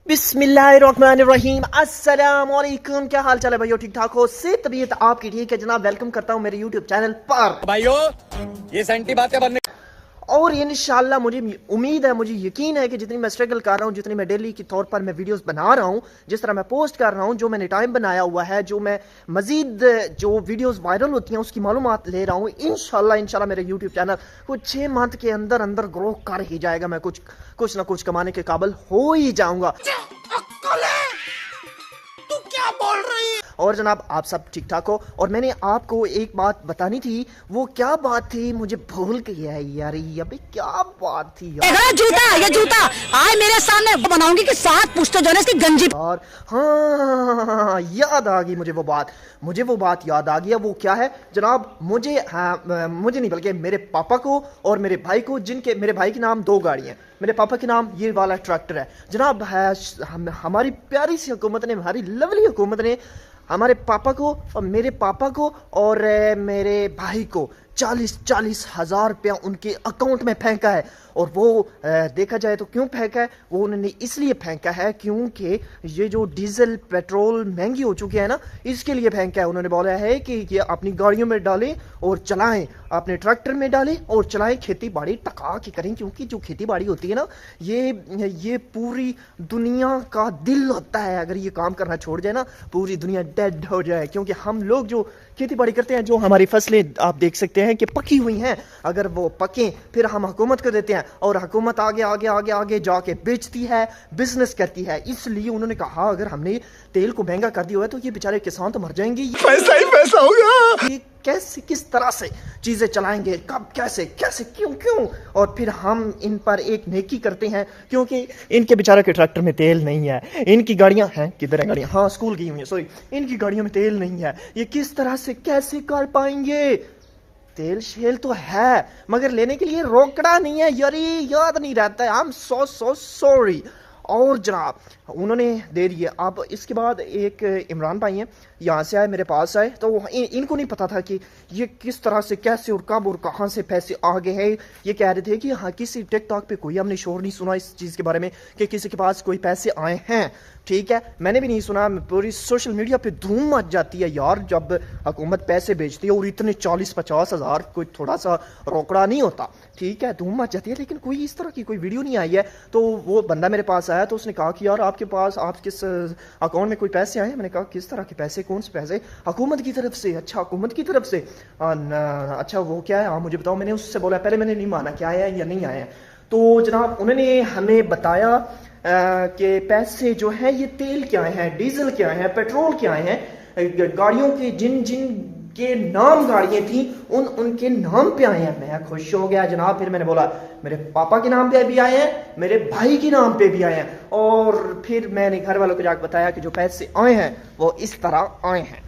बिस्मिल्लाहिर्रहमानिर्रहीम, अस्सलाम वालेकुम। क्या हाल चाल है भाइयों? ठीक ठाक हो से? तबीयत आपकी ठीक है जनाब? वेलकम करता हूं मेरे यूट्यूब चैनल पर भाइयों। ये सेंटी बातें बनने और इंशाल्लाह मुझे उम्मीद है, मुझे यकीन है कि जितनी मैं स्ट्रगल कर रहा हूँ, जितनी मैं डेली के तौर पर मैं वीडियोस बना रहा हूँ, जिस तरह मैं पोस्ट कर रहा हूँ, जो मैंने टाइम बनाया हुआ है, जो मैं मजीद जो वीडियोस वायरल होती हैं उसकी मालूमात ले रहा हूँ, इंशाल्लाह मेरा यूट्यूब चैनल कुछ 6 मंथ के अंदर अंदर ग्रो कर ही जाएगा। मैं कुछ ना कुछ कमाने के काबिल हो ही जाऊंगा। तू क्या बोल रही है? और जनाब आप सब ठीक ठाक हो? और मैंने आपको एक बात बतानी थी, वो क्या बात थी मुझे भूल गई है यार। अबे क्या बात थी यार? जूता, ये जूता आए मेरे सामने बनाऊंगी कि 7 पुश्ते जो है इसकी गंजी। और हाँ, याद आ गई मुझे वो बात याद आ गई। वो क्या है जनाब? मुझे नहीं बल्कि मेरे पापा को और मेरे भाई को, जिनके मेरे भाई के नाम 2 गाड़ियाँ, मेरे पापा के नाम ये वाला ट्रैक्टर है जनाब। हमारी प्यारी सी हुकूमत ने, हमारी लवली हुकूमत ने हमारे पापा को और मेरे पापा को और मेरे भाई को 40 हज़ार रुपया उनके अकाउंट में फेंका है। और वो देखा जाए तो क्यों फेंका है? वो उन्होंने इसलिए फेंका है क्योंकि ये जो डीजल पेट्रोल महंगी हो चुकी है ना, इसके लिए फेंका है। उन्होंने बोला है कि ये अपनी गाड़ियों में डालें और चलाएं, अपने ट्रैक्टर में डालें और चलाएं, खेती बाड़ी टका के करें, क्योंकि जो खेती बाड़ी होती है ना, ये पूरी दुनिया का दिल होता है। अगर ये काम करना छोड़ जाए ना, पूरी दुनिया डेड हो जाए। क्योंकि हम लोग जो खेती बाड़ी करते हैं, जो हमारी फसलें आप देख सकते हैं कि पकी हुई हैं, अगर वो पकें फिर हम हुकूमत को देते हैं और हुकूमत आगे जाके बेचती है, बिजनेस करती है। इसलिए उन्होंने कहा अगर हमने तेल को महंगा कर दिया है तो ये बेचारे किसान तो मर जाएंगे। पैसा ही पैसा होगा। ये कैसे, किस तरह से चीजें चलाएंगे, कब, कैसे क्यों? और फिर हम इन पर एक नेकी करते हैं क्योंकि इनके बेचारे के ट्रैक्टर में तेल नहीं है, इनकी गाड़ियां हैं, किधर है गाड़ियां? हाँ, स्कूल गई हुई है, सॉरी। इनकी गाड़ियों में तेल नहीं है। ये किस तरह से कैसे कर पाएंगे? तेल शेल तो है मगर लेने के लिए रोकड़ा नहीं है यार, याद नहीं रहता है। I am so sorry. और जनाब उन्होंने दे दिए। अब इसके बाद एक इमरान भाई हैं, यहाँ से आए, मेरे पास आए, तो इनको नहीं पता था कि ये किस तरह से, कैसे और कब और कहाँ से पैसे आ गए हैं। ये कह रहे थे कि हाँ, किसी टिकटॉक पे कोई हमने शोर नहीं सुना इस चीज़ के बारे में कि किसी के पास कोई पैसे आए हैं। ठीक है, मैंने भी नहीं सुना। पूरी सोशल मीडिया पे धूम मच जाती है यार जब हुकूमत पैसे भेजती है, और इतने 40-50 हज़ार कोई थोड़ा सा रोकड़ा नहीं होता। ठीक है, धूम मच जाती है, लेकिन कोई इस तरह की कोई वीडियो नहीं आई है। तो वो बंदा मेरे पास आया तो उसने कहा कि यार आपके पास, आप किस अकाउंट में कोई पैसे आए हैं? मैंने कहा किस तरह के पैसे, कौन से पैसे? हुकूमत की तरफ से। अच्छा, हुकूमत की तरफ से? अच्छा, वो क्या है? हाँ मुझे बताओ। मैंने उससे बोला, पहले मैंने नहीं माना कि आया है या नहीं आया है। तो जनाब उन्होंने हमें बताया कि पैसे जो है ये तेल के आए हैं, डीजल के आए हैं, पेट्रोल के आए हैं, गाड़ियों के जिन के नाम गाड़ियां थी उनके नाम पे आए हैं। मैं खुश हो गया जनाब। फिर मैंने बोला मेरे पापा के नाम पे भी आए हैं, मेरे भाई के नाम पे भी आए हैं। और फिर मैंने घर वालों को जाकर बताया कि जो पैसे आए हैं वो इस तरह आए हैं।